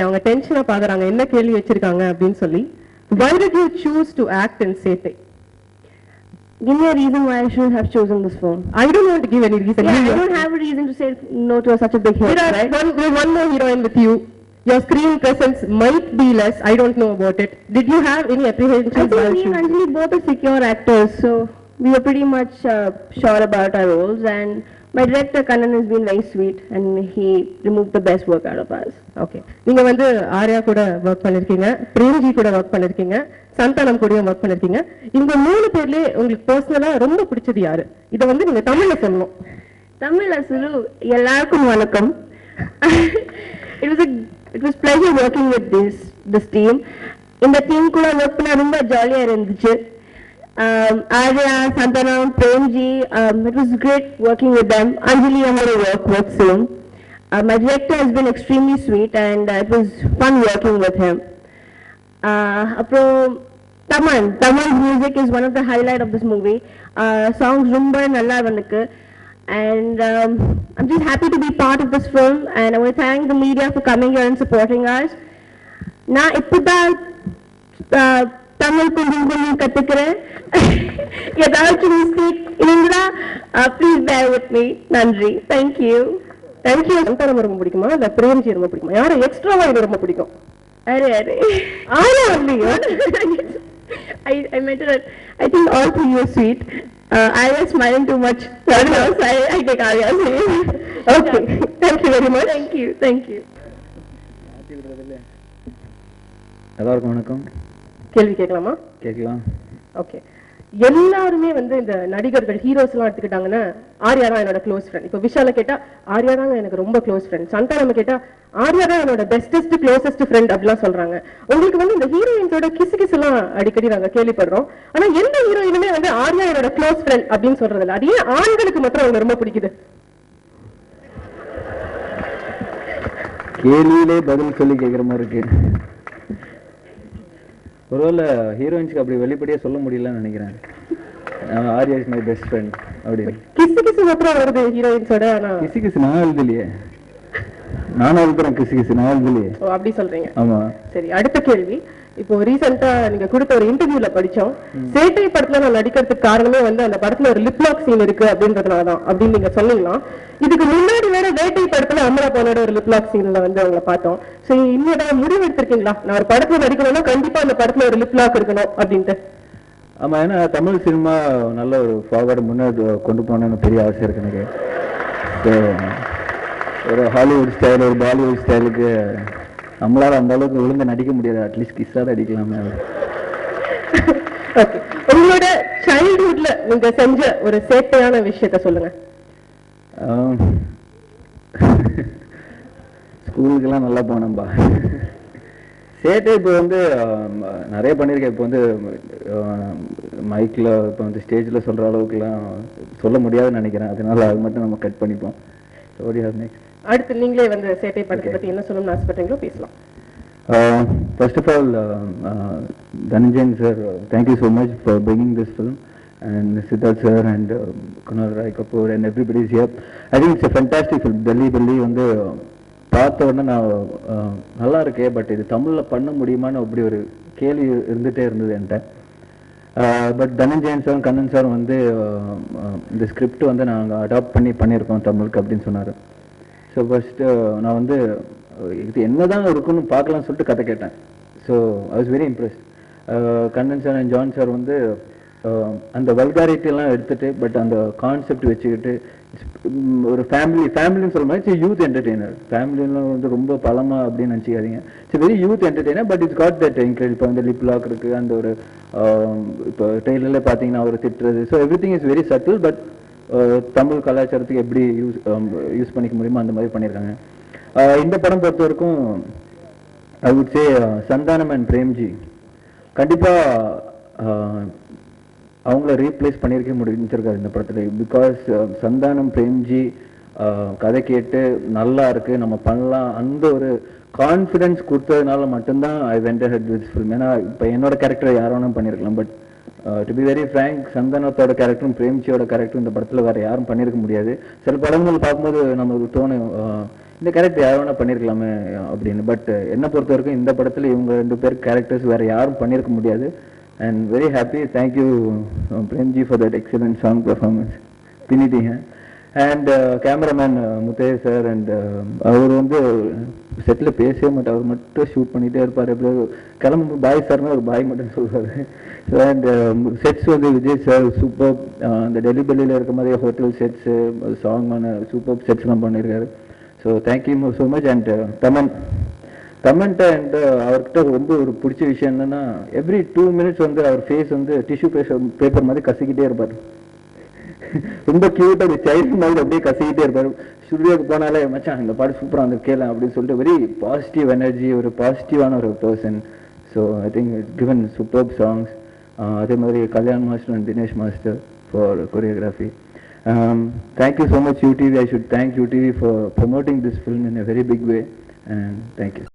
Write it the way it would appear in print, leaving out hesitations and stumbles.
Okay அவங்க டென்ஷனா பாக்குறாங்க என்ன கேள்வி வச்சிருக்காங்க அப்படின்னு சொல்லி. Why did you choose to act in Setai? Give me a reason why I shouldn't have chosen this film. I don't want to give any reason. Yeah, I don't have a reason to say no to such a big hit, right? There's one more heroine with you. Your screen presence might be less. I don't know about it. Did you have any apprehensions? I think me and Anjali both are secure actors, so we were pretty much sure about our roles, and my director Kannan has been very sweet and he removed the best work out of us. Okay. நீங்க வந்து ஆர்யா கூட work பண்ணிருக்கீங்க, பிரேம்ஜி கூட work பண்ணிருக்கீங்க, சந்தானம் கூடயும் work பண்ணிருக்கீங்க. இந்த மூணு பேர்லயே உங்களுக்கு பர்சனலா ரொம்ப பிடிச்சது யாரு? இத வந்து நீங்க தமிழ்ல சொல்லணும். தமிழ்ல சுரு எல்லாருக்கும் வணக்கம். It was pleasure working with this team. இந்த team கூட work பண்ண ரொம்ப ஜாலியா இருந்துச்சு. Arya, Santanam, Premji, it was great working with them. Anjali, I'm going to work with soon. My director has been extremely sweet and it was fun working with him. Taman's music is one of the highlight of this movie. Songs rumba nalla vandukku. And I'm just happy to be part of this film, and I want to thank the media for coming here and supporting us. Na ippuda Tamil konjam kattukuren. Edavachum mistake irundha please bear with me. Nandri. Thank you. Santhanam ரொம்ப பிடிக்குமா இல்ல பிரேம்ஜி ரொம்ப பிடிக்குமா? யாரை எக்ஸ்ட்ராவா இது ரொம்ப பிடிக்கும்? அரே ஆனா இல்லையா? I meant it. I think all three were sweet. I was smiling too much. I take Arya's name. Okay. Thank you very much. Thank you. எல்லாருக்கும் வணக்கம். கேள்வி கேட்கலாமா? கேட்கலாம். ஓகே. எல்லாருமே வந்து இந்த நடிகர்கள் ஹீரோஸ் எல்லாம் எடுத்துக்கிட்டாங்கன்னா ஆர்யா தான் என்னோட க்ளோஸ் ஃப்ரெண்ட். இப்போ விஷால கேட்டா ஆர்யா தான் எனக்கு ரொம்ப க்ளோஸ் ஃப்ரெண்ட். சந்தானம் கேட்டா ஆர்யா தான் என்னோட பெஸ்டஸ்ட் க்ளோசஸ்ட் ஃப்ரெண்ட் அப்படிலாம் சொல்றாங்க. உங்களுக்கு வந்து இந்த ஹீரோயின்ஸோட கிசு எல்லாம் அடிக்கடி நாங்க கேள்விப்படுறோம். ஆனா எந்த ஹீரோயினுமே வந்து ஆர்யா என்னோட க்ளோஸ் ஃப்ரெண்ட் அப்படின்னு சொல்றது இல்லை. அது ஏன் ஆண்களுக்கு மட்டும் அவங்க ரொம்ப பிடிக்குது? கேள்வியிலே பதில் சொல்லி கேட்குற மாதிரி இருக்கு. ஒருவேளை ஹீரோயின்ஸ்க்கு அப்படி வெளிப்படையா சொல்ல முடியலன்னு நினைக்கிறேன். Arya is my best friend அப்படி கிசு அப்புறம் வருது ஹீரோயின்ஸோட. ஆனா கிசு நான் எழுதலையே, நானும் எழுதுறேன் கிசு நான் எழுதலையே. ஓ அப்படி சொல்றீங்க. ஆமா. சரி, அடுத்த கேள்வி. இப்போ ரீசெண்டா நீங்க கொடுத்த ஒரு இன்டர்வியூல படிச்சோம், சேட்டை படத்துல நான் நடிக்கிறதுக்கு காரணமே வந்து அந்த படத்துல ஒரு லிப்லாக் சீன் இருக்கு அப்படின்றதுனாலதான் அப்படின்னு நீங்க சொன்னீங்களா? இதுக்கு முன்னாடி வேற வேட்டை படத்துல அமரா போனோட ஒரு லிப்லாக் சீன்ல வந்து அவங்களை பார்த்தோம். சரி, இன்னும் முடிவு எடுத்திருக்கீங்களா நான் ஒரு படத்துல நடிக்கணும்னா கண்டிப்பா அந்த படத்துல ஒரு லிப்லாக் இருக்கணும் அப்படின்ட்டு? ஆமா, ஏன்னா தமிழ் சினிமா நல்ல ஒரு ஃபார்வர்டு முன்னாடி கொண்டு போகணும்னு பெரிய ஆசை இருக்கு எனக்கு. ஒரு ஹாலிவுட் ஸ்டைல் ஒரு பாலிவுட் ஸ்டைலுக்கு நம்மளால அந்த அளவுக்கு விழுந்து நடிக்க முடியாது. அட்லீஸ்ட் கிஸ்ஸாவது அடிக்கலாமே. உங்களோட சைல்ட்ஹுட்ல நீங்க செஞ்ச ஒரு சேட்டையான விஷயத்த சொல்லுங்க. ஸ்கூலுக்கெல்லாம் நல்லா போனேன்பா. சேட்டை இப்போ வந்து நிறைய பண்ணியிருக்கேன். இப்போ வந்து மைக்கில் இப்போ வந்து ஸ்டேஜில் சொல்கிற அளவுக்குலாம் சொல்ல முடியாதுன்னு நினைக்கிறேன். அதனால அது மட்டும் நம்ம கட் பண்ணிப்போம். அடுத்து நீங்களே வந்து சேட்டை படத்தை பற்றி என்ன சொல்லணும்னு ஆசைப்பட்டீங்களோ பேசலாம். First of all, Dhananjayan sir, thank you so much for bringing this film, and Siddharth sir and Kunal Rai Kapoor and everybody is here. I think it's a fantastic film. Delhi வந்து பார்த்த உடனே நான் நல்லா இருக்கே, but இது தமிழில் பண்ண முடியுமான்னு அப்படி ஒரு கேள்வி இருந்துகிட்டே இருந்தது என்கிட்ட. But Dhananjayan sir Kannan sir வந்து இந்த ஸ்கிரிப்ட் வந்து நாங்கள் அடாப்ட் பண்ணியிருக்கோம் தமிழுக்கு அப்படின்னு சொன்னார். ஸோ ஃபர்ஸ்ட்டு நான் வந்து இது என்னதான் இருக்குன்னு பார்க்கலாம்னு சொல்லிட்டு கதை கேட்டேன். So I was very impressed. Kannan sir and John sir வந்து அந்த வல்காரிட்டியெல்லாம் எடுத்துகிட்டு பட் அந்த கான்செப்ட் வச்சுக்கிட்டு ஒரு ஃபேமிலின்னு சொல்ல மாதிரி இட்ஸ் யூத் என்டர்டெய்னர். ஃபேமிலின்னு வந்து ரொம்ப பழமாக அப்படின்னு நினச்சிக்காதீங்க. It's very youth entertainer, but it's got that incredible. இப்போ வந்து லிப் லாக் இருக்குது, அந்த ஒரு இப்போ ட்ரெயிலரில் பார்த்தீங்கன்னா ஒரு திட்டுறது. So everything is very subtle, but Tamil கலாச்சாரத்துக்கு எப்படி யூஸ் பண்ணிக்க முடியுமோ அந்த மாதிரி பண்ணியிருக்காங்க. இந்த படம் பொறுத்த வரைக்கும் I would say Santhanam and Premji கண்டிப்பாக அவங்கள ரீப்ளேஸ் பண்ணியிருக்க முடிஞ்சிருக்காரு இந்த படத்தில். பிகாஸ் சந்தானம் பிரேம்ஜி கதை கேட்டு நல்லா இருக்கு, நம்ம பண்ணலாம், அந்த ஒரு கான்ஃபிடென்ஸ் கொடுத்ததுனால மட்டும்தான் I went ahead with this film. ஏன்னா இப்போ என்னோட கேரக்டர் யாரும் பண்ணியிருக்கலாம், but to be very frank சந்தானத்தோட கேரக்டரும் பிரேம்ஜியோட கேரக்டரும் இந்த படத்தில் வேறு யாரும் பண்ணியிருக்க முடியாது. சில படங்கள் பார்க்கும்போது நம்மளுக்கு தோணும் இந்த கேரக்டர் யார் வேணா பண்ணியிருக்கலாமே அப்படின்னு. பட் என்னை பொறுத்த வரைக்கும் இந்த படத்தில் இவங்க 2 பேர் கேரக்டர்ஸ் வேறு யாரும் பண்ணியிருக்க முடியாது. And very happy. Thank you Premji for that excellent song performance பின்னிட்டீங்க. And cameraman Muthaiah sir. And அவர் வந்து செட்டில் பேசவே மாட்டார், அவர் மட்டும் ஷூட் பண்ணிகிட்டே இருப்பார். எப்படி கிளம்பு பாய் சார்னா ஒரு பாய் மட்டும் சொல்லுவார். ஸோ அண்ட் செட்ஸ் வந்து விஜய் சார் சூப்பர். அந்த டெல்லியில் இருக்க மாதிரி ஹோட்டல் செட்ஸு சாங்கான சூப்பர் செட்ஸ்லாம் பண்ணியிருக்காரு. So thank you so much. And தமன்ட்ட அண்ட் அவர்கிட்ட ரொம்ப ஒரு பிடிச்ச விஷயம் என்னென்னா, எவ்ரி 2 minutes வந்து அவர் ஃபேஸ் வந்து டிஷ்யூ பேப்பர் மாதிரி கசிக்கிட்டே இருப்பார். ரொம்ப கியூட்டாக அந்த சைல்டு மாதிரி அப்படியே கசிக்கிட்டே இருப்பார். ஸ்டுடியோக்கு போனாலே மச்சான் இந்த பாட்டு சூப்பராக வந்து கேட்கலாம் அப்படின்னு சொல்லிட்டு வெரி பாசிட்டிவ் எனர்ஜி, ஒரு பாசிட்டிவான ஒரு person. So I think it's given super songs. அதே மாதிரி Kalyan master and Dinesh master for choreography. Thank you so much UTV. I should thank UTV for promoting this film in a very big way. And thank you.